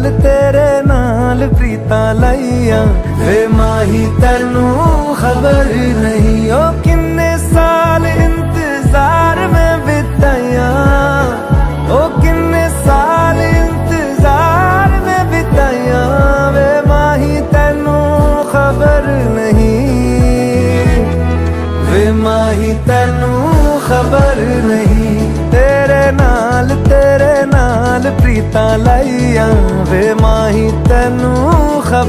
नाल तेरे नाल प्रीतां लाइयां वे माही तैनू खबर नहीं ओ किन्ने साल इंतजार में बिताया ओ किन्ने साल इंतजार में बिताया वे माही तैनू खबर नहीं वे माही तैनू खबर नहीं तेरे नाल प्रीतां लाइयां वे माही तैनू खबर